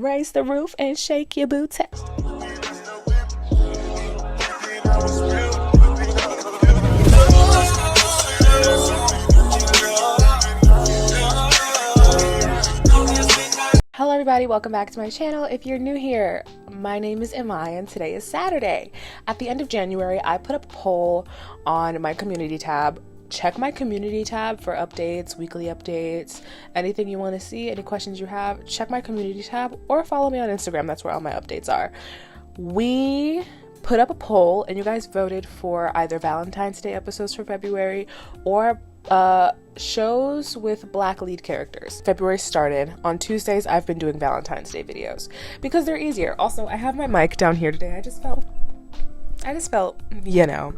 Raise the roof and shake your booty. Hello everybody, welcome back to my channel. If you're new here, my name is Imai and today is Saturday. At the end of January, I put up a poll on my community tab. Check my community tab for updates, weekly updates, anything you want to see, any questions you have, check my community tab or follow me on Instagram. That's where all my updates are. We put up a poll and you guys voted for either Valentine's Day episodes for February or shows with black lead characters. February started. On Tuesdays, I've been doing Valentine's Day videos because they're easier. Also, I have my mic down here today. I just felt, you know.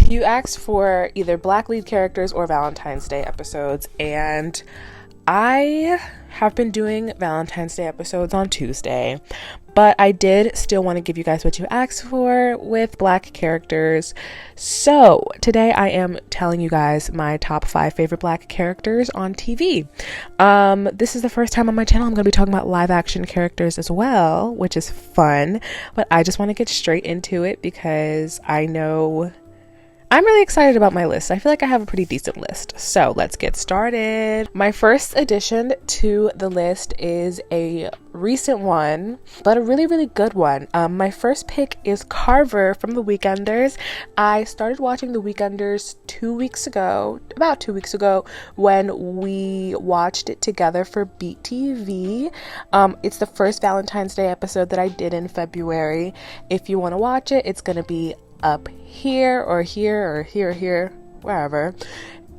You asked for either black lead characters or Valentine's Day episodes, and I have been doing Valentine's Day episodes on Tuesday, but I did still want to give you guys what you asked for with black characters. So today I am telling you guys my top 5 favorite black characters on TV. This is the first time on my channel I'm going to be talking about live action characters as well, which is fun, but I just want to get straight into it because I know I'm really excited about my list. I feel like I have a pretty decent list. So let's get started. My first addition to the list is a recent one, but a really, really good one. My first pick is Carver from The Weekenders. I started watching The Weekenders about 2 weeks ago, when we watched it together for Beat TV. It's the first Valentine's Day episode that I did in February. If you want to watch it, it's going to be up here or here or here, wherever.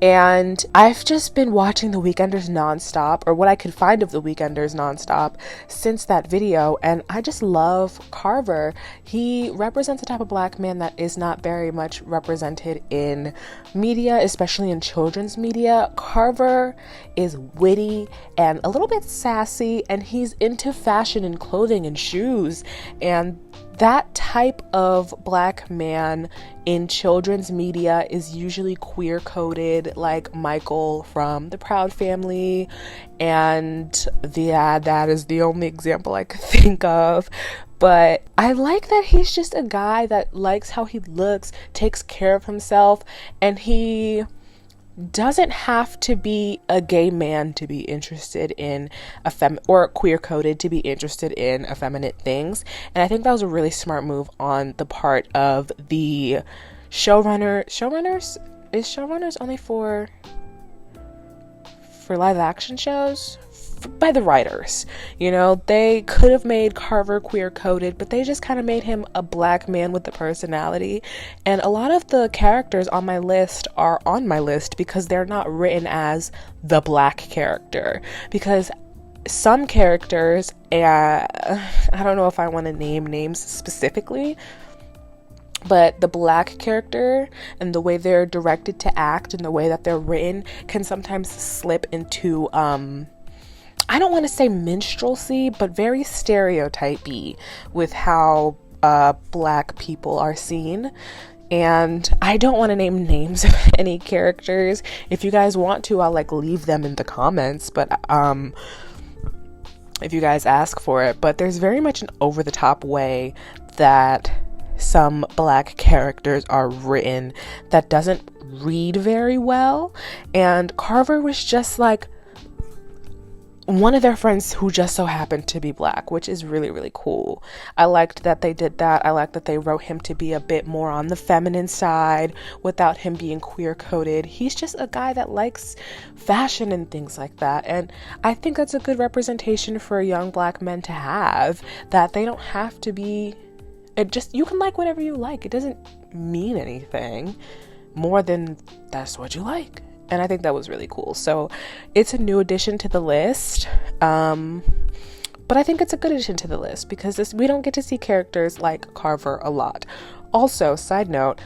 And I've just been watching The Weekenders nonstop, or what I could find of The Weekenders nonstop since that video, and I just love Carver. He represents a type of black man that is not very much represented in media, especially in children's media. Carver is witty and a little bit sassy, and he's into fashion and clothing and shoes, and that type of black man in children's media is usually queer coded, like Michael from The Proud Family, and that is the only example I could think of. But I like that he's just a guy that likes how he looks, takes care of himself, and he doesn't have to be a gay man to be interested in or queer coded to be interested in effeminate things. And I think that was a really smart move on the part of the showrunners. Is showrunners only for live action shows? By the writers, you know, they could have made Carver queer coded, but they just kind of made him a black man with a personality. And a lot of the characters on my list are on my list because they're not written as the black character, because some characters, I don't know if I want to name names specifically, but the black character and the way they're directed to act and the way that they're written can sometimes slip into I don't want to say minstrelsy, but very stereotypy with how black people are seen. And I don't want to name names of any characters. If you guys want to, I'll leave them in the comments, but if you guys ask for it. But there's very much an over-the-top way that some black characters are written that doesn't read very well. And Carver was just like one of their friends who just so happened to be black, which is really, really cool. I liked that they did that. I liked that they wrote him to be a bit more on the feminine side without him being queer coded. He's just a guy that likes fashion and things like that. And I think that's a good representation for young black men to have, that they don't have to be, you can like whatever you like. It doesn't mean anything more than that's what you like. And I think that was really cool. So it's a new addition to the list. But I think it's a good addition to the list because we don't get to see characters like Carver a lot. Also, side note,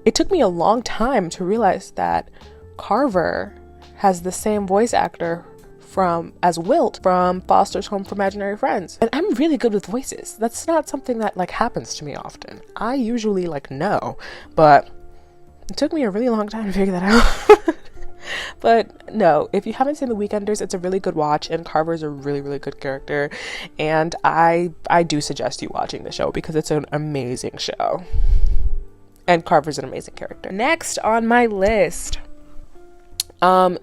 it took me a long time to realize that Carver has the same voice actor as Wilt from Foster's Home for Imaginary Friends. And I'm really good with voices. That's not something that happens to me often. I usually know, but it took me a really long time to figure that out. But no, if you haven't seen The Weekenders, it's a really good watch, and Carver's a really, really good character, and I do suggest you watching the show because it's an amazing show, and Carver's an amazing character. Next on my list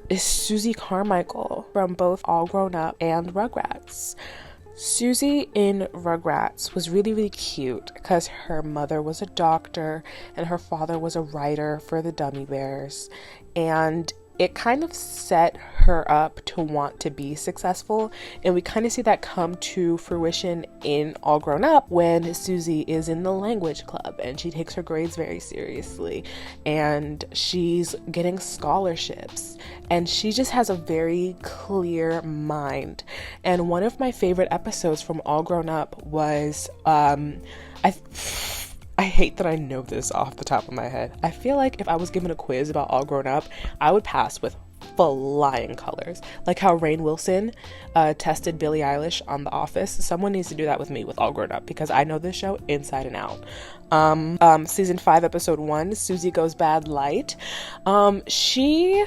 is Susie Carmichael from both All Grown Up and Rugrats. Susie in Rugrats was really, really cute because her mother was a doctor and her father was a writer for the Dummy Bears, and it kind of set her up to want to be successful, and we kind of see that come to fruition in All Grown Up when Susie is in the language club and she takes her grades very seriously and she's getting scholarships and she just has a very clear mind. And one of my favorite episodes from All Grown Up was I hate that I know this off the top of my head. I feel like if I was given a quiz about All Grown Up, I would pass with flying colors. Like how Rainn Wilson tested Billie Eilish on The Office. Someone needs to do that with me with All Grown Up because I know this show inside and out. Season 5, episode 1, Susie Goes Bad Light. She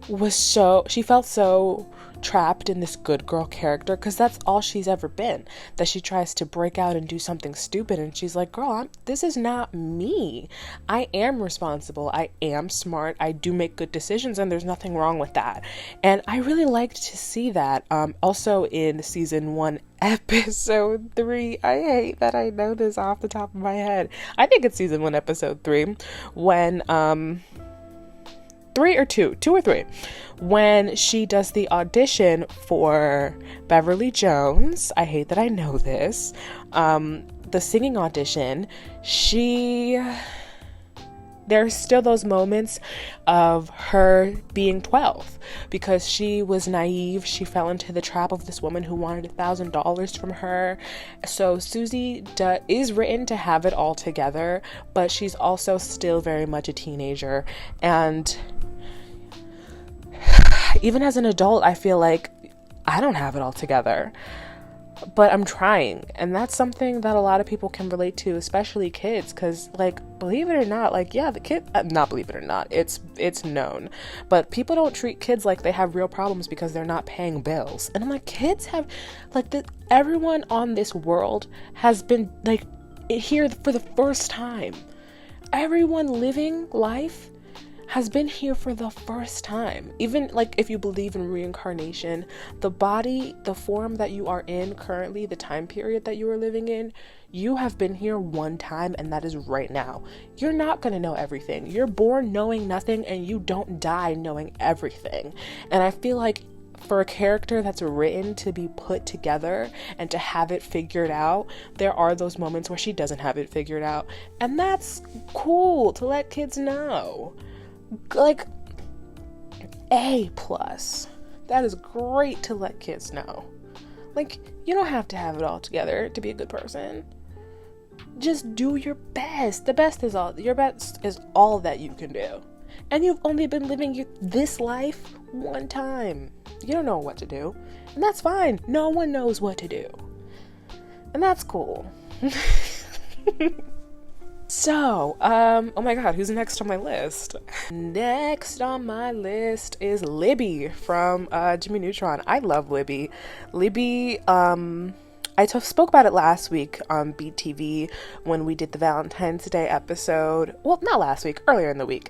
felt so trapped in this good girl character because that's all she's ever been, that she tries to break out and do something stupid, and she's like, girl, this is not me. I am responsible, I am smart, I do make good decisions, and there's nothing wrong with that. And I really liked to see that. Also in season 1, episode 3, I hate that I know this off the top of my head, I think it's season 1, episode 3, when 2 or 3, when she does the audition for Beverly Jones. I hate that I know this. The singing audition, there's still those moments of her being 12 because she was naive. She fell into the trap of this woman who wanted $1,000 from her. So Susie is written to have it all together, but she's also still very much a teenager. And even as an adult, I feel like I don't have it all together, but I'm trying. And that's something that a lot of people can relate to, especially kids, because, like, believe it or not, like, yeah, the kid, not believe it or not, it's known, but people don't treat kids like they have real problems because they're not paying bills. And I'm like, kids have, like, everyone on this world has been, like, here for the first time. Everyone living life has been here for the first time. Even, like, if you believe in reincarnation, the body, the form that you are in currently, the time period that you are living in, you have been here one time, and that is right now. You're not gonna know everything. You're born knowing nothing, and you don't die knowing everything. And I feel like for a character that's written to be put together and to have it figured out, there are those moments where she doesn't have it figured out. And that's cool to let kids know. Like, A+. That is great to let kids know. Like, you don't have to have it all together to be a good person. Just do your best. Your best is all that you can do. And you've only been living this life one time. You don't know what to do. And that's fine. No one knows what to do. And that's cool. So, oh my god, who's next on my list? Next on my list is Libby from Jimmy Neutron. I love Libby. Libby, I spoke about it last week on BTV when we did the Valentine's Day episode. Well, not last week, earlier in the week.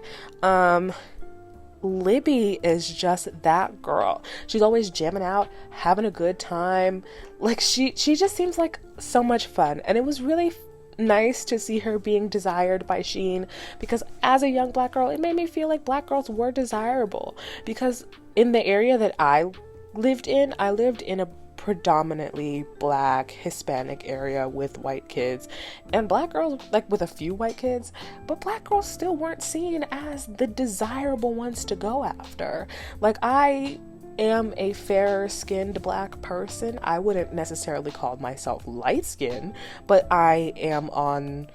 Libby is just that girl. She's always jamming out, having a good time. Like, she just seems like so much fun, and it was really nice to see her being desired by Sheen, because as a young black girl, it made me feel like black girls were desirable, because in the area that I lived in a predominantly black Hispanic area with white kids, and black girls, like, with a few white kids, but black girls still weren't seen as the desirable ones to go after. Like, I am a fairer skinned black person. I wouldn't necessarily call myself light skinned, but I'm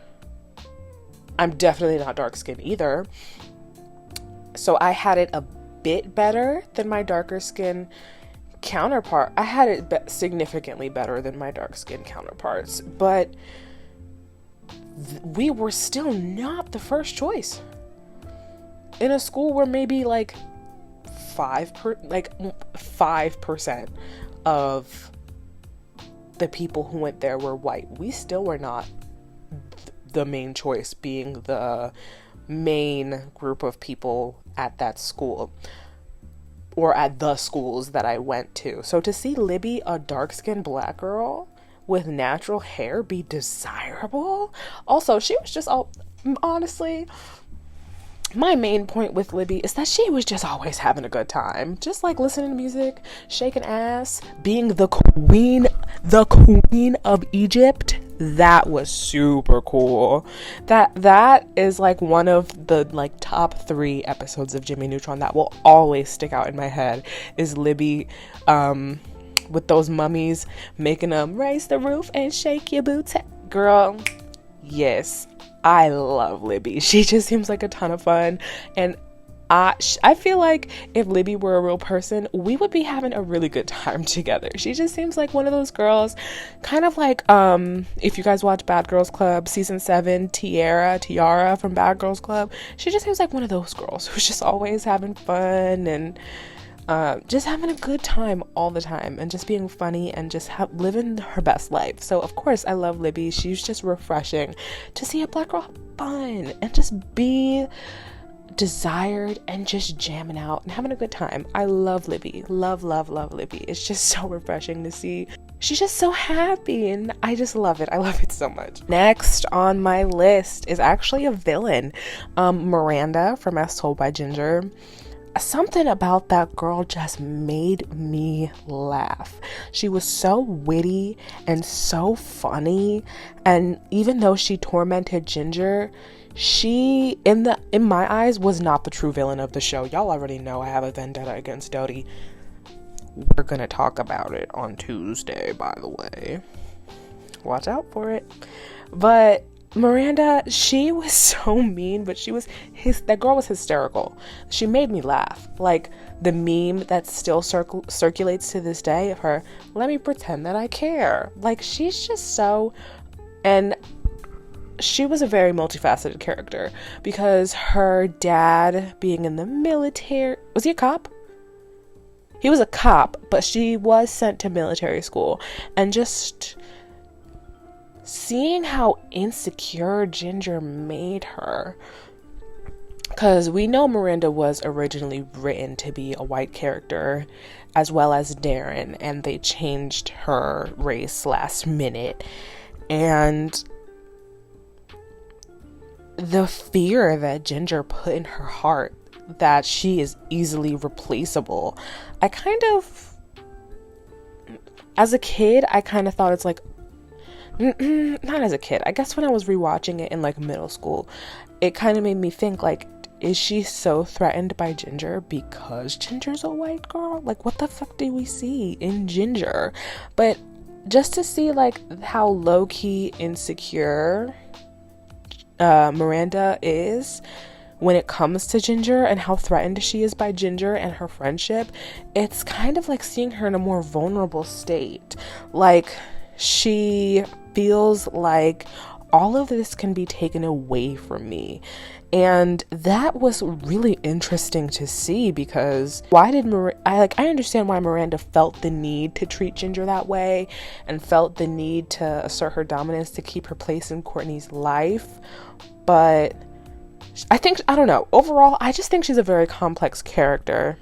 definitely not dark skinned either. So I had it a bit better than my darker skin counterpart. I had it significantly better than my dark skin counterparts, but we were still not the first choice. in a school where maybe like 5% of the people who went there were white. We still were not the main choice, being the main group of people at that school, or at the schools that I went to. So to see Libby, a dark-skinned black girl with natural hair, be desirable. Also, she was just honestly, my main point with Libby is that she was just always having a good time. Just like listening to music, shaking ass, being the queen of Egypt. That was super cool. That is like one of the like top 3 episodes of Jimmy Neutron that will always stick out in my head, is Libby with those mummies making them raise the roof and shake your booty. Girl, yes, I love Libby. She just seems like a ton of fun, and I feel like if Libby were a real person, we would be having a really good time together. She just seems like one of those girls, kind of like if you guys watch Bad Girls Club season 7, Tiara from Bad Girls Club. She just seems like one of those girls who's just always having fun and just having a good time all the time, and just being funny and just living her best life. So of course I love Libby. She's just refreshing to see a black girl have fun and just be desired and just jamming out and having a good time. I love Libby. Love Libby. It's just so refreshing to see. She's just so happy, and I just love it. I love it so much. Next on my list is actually a villain, Miranda from As Told by Ginger. Something about that girl just made me laugh. She was so witty and so funny, and even though she tormented Ginger, she in my eyes was not the true villain of the show. Y'all already know I have a vendetta against Dodie. We're gonna talk about it on Tuesday, by the way. Watch out for it. But Miranda, she was so mean, but that girl was hysterical. She made me laugh. Like the meme that still circulates to this day of her, let me pretend that I care. Like, she's just so, and she was a very multifaceted character, because her dad being in the military, was he a cop? He was a cop, but she was sent to military school, and just seeing how insecure Ginger made her, because we know Miranda was originally written to be a white character as well as Darren, and they changed her race last minute, and the fear that Ginger put in her heart that she is easily replaceable. As a kid, I kind of thought it's like, not as a kid, I guess when I was rewatching it in like middle school, it kind of made me think like, is she so threatened by Ginger because Ginger's a white girl? Like, what the fuck do we see in Ginger? But just to see like how low-key insecure Miranda is when it comes to Ginger, and how threatened she is by Ginger and her friendship, it's kind of like seeing her in a more vulnerable state. Like, she feels like all of this can be taken away from me. And that was really interesting to see, because I understand why Miranda felt the need to treat Ginger that way and felt the need to assert her dominance to keep her place in Courtney's life. But I don't know. Overall, I just think she's a very complex character.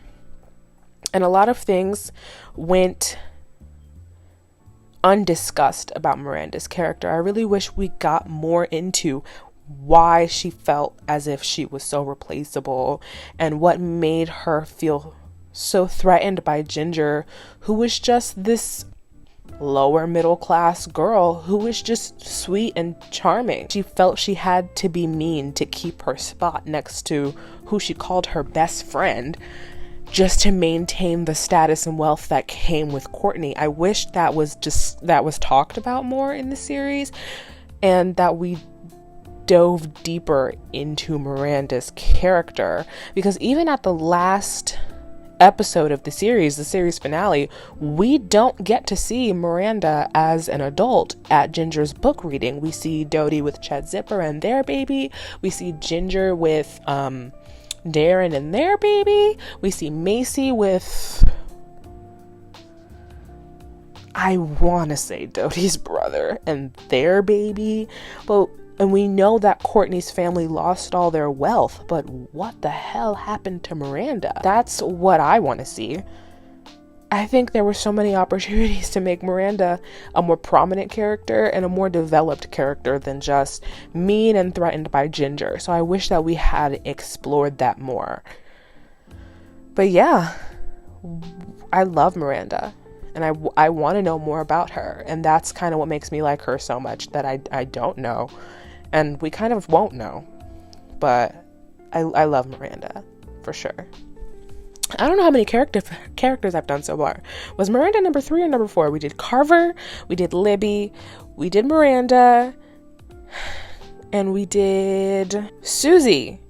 And a lot of things went undiscussed about Miranda's character. I really wish we got more into why she felt as if she was so replaceable, and what made her feel so threatened by Ginger, who was just this lower middle class girl who was just sweet and charming. She felt she had to be mean to keep her spot next to who she called her best friend, just to maintain the status and wealth that came with Courtney. I wish that was talked about more in the series, and that we dove deeper into Miranda's character, because even at the last episode of the series finale, we don't get to see Miranda as an adult at Ginger's book reading. We see Dodie with Chet Zipper and their baby. We see Ginger with Darren and their baby. We see Macy with, I want to say Dodie's brother and their baby. And we know that Courtney's family lost all their wealth, but what the hell happened to Miranda? That's what I want to see. I think there were so many opportunities to make Miranda a more prominent character and a more developed character than just mean and threatened by Ginger. So I wish that we had explored that more. But yeah, I love Miranda, and I want to know more about her. And that's kind of what makes me like her so much, that I don't know. And we kind of won't know. But I love Miranda, for sure. I don't know how many characters I've done so far. Was Miranda number 3 or number 4? We did Carver, we did Libby, we did Miranda, and we did Susie.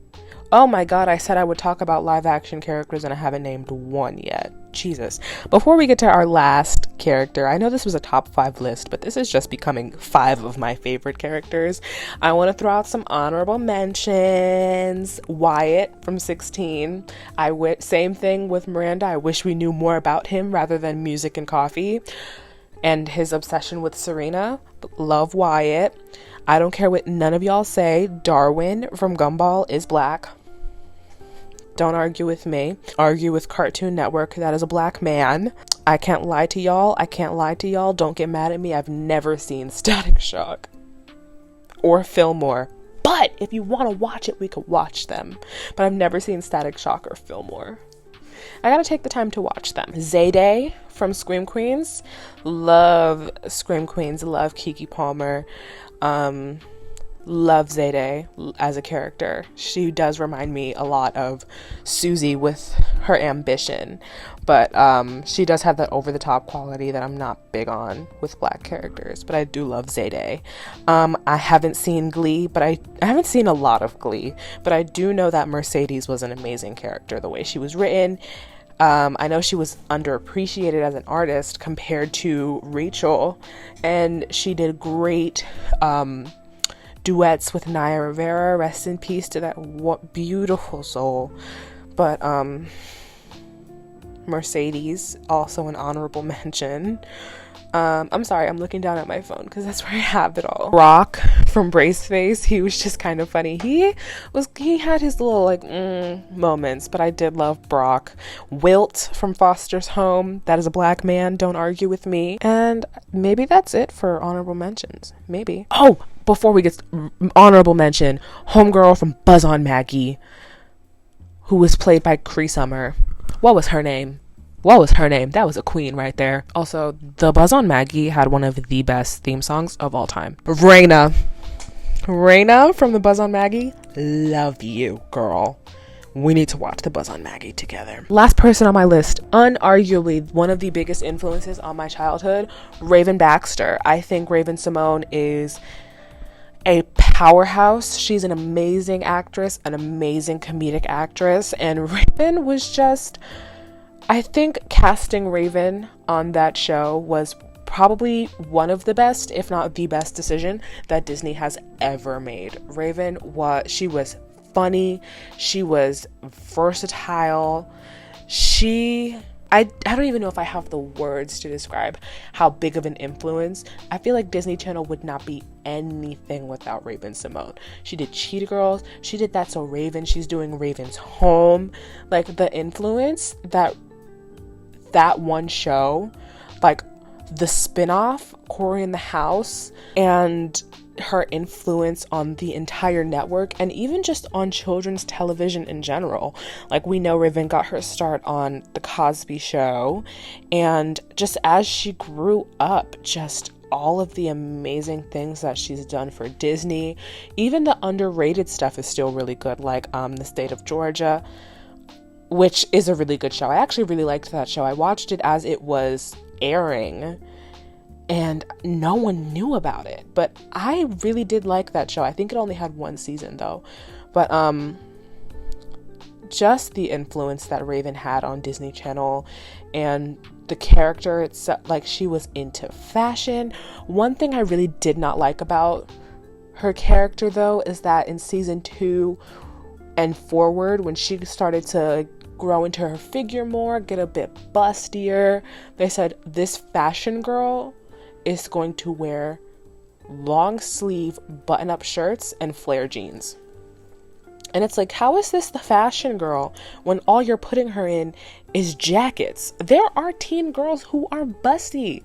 Oh my god, I said I would talk about live action characters and I haven't named one yet. Jesus. Before we get to our last character, I know this was a top 5 list, but this is just becoming 5 of my favorite characters. I want to throw out some honorable mentions. Wyatt from 16. Same thing with Miranda. I wish we knew more about him rather than music and coffee. And his obsession with Serena. Love Wyatt. I don't care what none of y'all say. Darwin from Gumball is black. Don't argue with me. Argue with Cartoon Network. That is a black man. I can't lie to y'all. Don't get mad at me. I've never seen Static Shock or Fillmore. But if you want to watch it, we could watch them. But I've never seen Static Shock or Fillmore. I gotta take the time to watch them. Zayday from Scream Queens. Love Scream Queens. Love Keke Palmer. Love Zayday as a character. She does remind me a lot of Susie with her ambition, but she does have that over-the-top quality that I'm not big on with black characters, but I do love Zayday. I haven't seen Glee, but I haven't seen a lot of Glee, but I do know that Mercedes was an amazing character, the way she was written. I know she was underappreciated as an artist compared to Rachel, and she did great duets with Naya Rivera. Rest in peace to that beautiful soul. But Mercedes, also an honorable mention. I'm sorry, I'm looking down at my phone because that's where I have it all. Brock from Braceface, he was just kind of funny. He had his little moments, but I did love Brock. Wilt from Foster's Home, that is a black man, don't argue with me. And maybe that's it for honorable mentions. Maybe. Oh, before we get honorable mention, homegirl from Buzz on Maggie, who was played by Cree Summer. What was her name? That was a queen right there. Also, the Buzz on Maggie had one of the best theme songs of all time. Raina from the Buzz on Maggie. Love you, girl. We need to watch the Buzz on Maggie together. Last person on my list, unarguably one of the biggest influences on my childhood, Raven Baxter. I think Raven-Symoné is a powerhouse. She's an amazing actress, an amazing comedic actress, and Raven was just... I think casting Raven on that show was probably one of the best, if not the best decision that Disney has ever made. Raven she was funny, she was versatile, I don't even know if I have the words to describe how big of an influence. I feel like Disney Channel would not be anything without Raven-Symoné. She did Cheetah Girls, she did That's So Raven, she's doing Raven's Home. Like, the influence that one show, like the spin-off, Corey in the House, and her influence on the entire network, and even just on children's television in general. Like, we know Raven got her start on The Cosby Show, and just as she grew up, just all of the amazing things that she's done for Disney. Even the underrated stuff is still really good, like The State of Georgia, which is a really good show. I actually really liked that show. I watched it as it was airing, and no one knew about it, but I really did like that show. I think it only had 1 season though, but just the influence that Raven had on Disney Channel, and the character itself, like, she was into fashion. One thing I really did not like about her character though is that in season 2, and forward, when she started to grow into her figure more, get a bit bustier, they said this fashion girl is going to wear long sleeve button up shirts and flare jeans. And it's like, how is this the fashion girl when all you're putting her in is jackets? There are teen girls who are busty.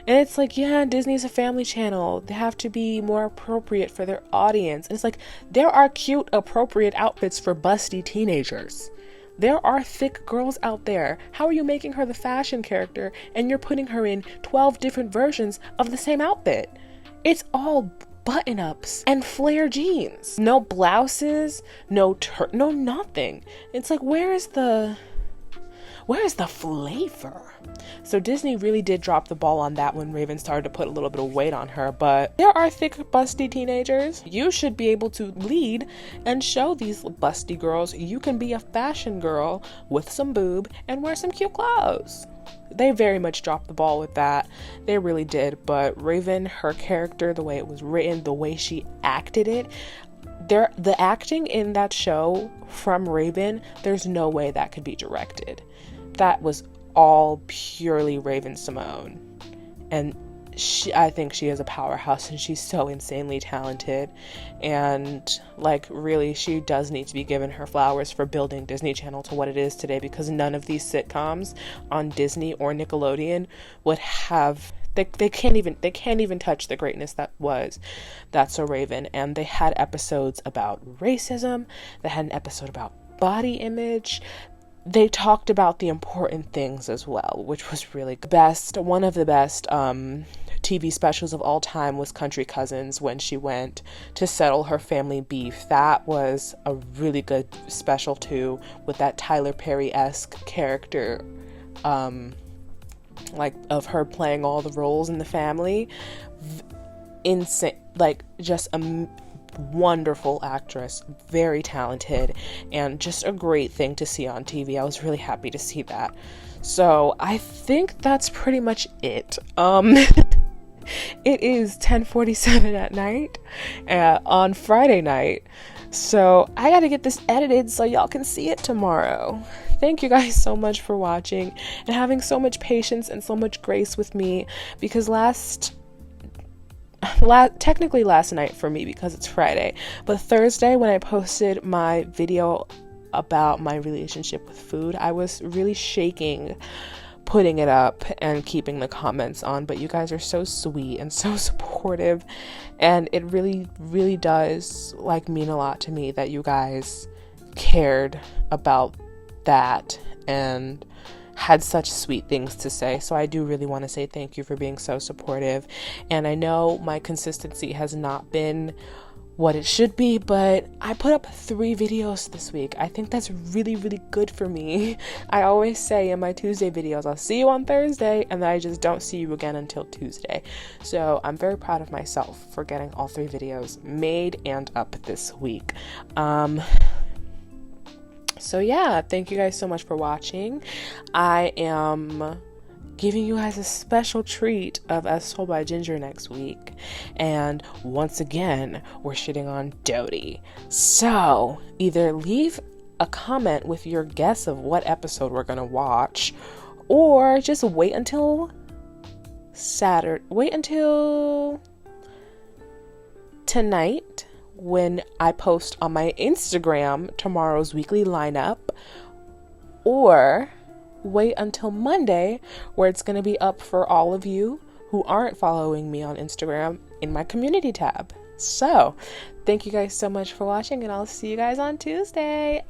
And it's like, yeah, Disney's a family channel. They have to be more appropriate for their audience. And it's like, there are cute, appropriate outfits for busty teenagers. There are thick girls out there. How are you making her the fashion character and you're putting her in 12 different versions of the same outfit? It's all button-ups and flare jeans. No blouses, no nothing. It's like, where is the flavor? So Disney really did drop the ball on that when Raven started to put a little bit of weight on her, but there are thick, busty teenagers. You should be able to lead and show these busty girls you can be a fashion girl with some boob and wear some cute clothes. They very much dropped the ball with that. They really did. But Raven, her character, the way it was written, the way she acted it, the acting in that show from Raven, there's no way that could be directed. That was all purely Raven-Symoné. And I think she is a powerhouse, and she's so insanely talented. And like, really, she does need to be given her flowers for building Disney Channel to what it is today, because none of these sitcoms on Disney or Nickelodeon would have, they can't even touch the greatness that was That's So Raven. And they had episodes about racism. They had an episode about body image. They talked about the important things as well, which was really best. One of the best TV specials of all time was Country Cousins, when she went to settle her family beef. That was a really good special too, with that Tyler Perry-esque character, like of her playing all the roles in the family. Insane, like just a wonderful actress, very talented, and just a great thing to see on TV. I was really happy to see that. So I think that's pretty much it. It is 10:47 at night on Friday night, so I gotta get this edited so y'all can see it tomorrow. Thank you guys so much for watching and having so much patience and so much grace with me, because technically last night for me, because it's Friday, but Thursday when I posted my video about my relationship with food, I was really shaking putting it up and keeping the comments on. But you guys are so sweet and so supportive, and it really, really does like mean a lot to me that you guys cared about that and had such sweet things to say. So I do really want to say thank you for being so supportive. And I know my consistency has not been what it should be, but I put up 3 videos this week. I think that's really, really good for me. I always say in my Tuesday videos, I'll see you on Thursday, and then I just don't see you again until Tuesday. So I'm very proud of myself for getting all 3 videos made and up this week. So yeah, thank you guys so much for watching. I am giving you guys a special treat of As Told by Ginger next week. And once again, we're shitting on Dodie. So either leave a comment with your guess of what episode we're gonna watch, or just wait until tonight when I post on my Instagram tomorrow's weekly lineup, or wait until Monday where it's going to be up for all of you who aren't following me on Instagram in my community tab. So thank you guys so much for watching, and I'll see you guys on Tuesday.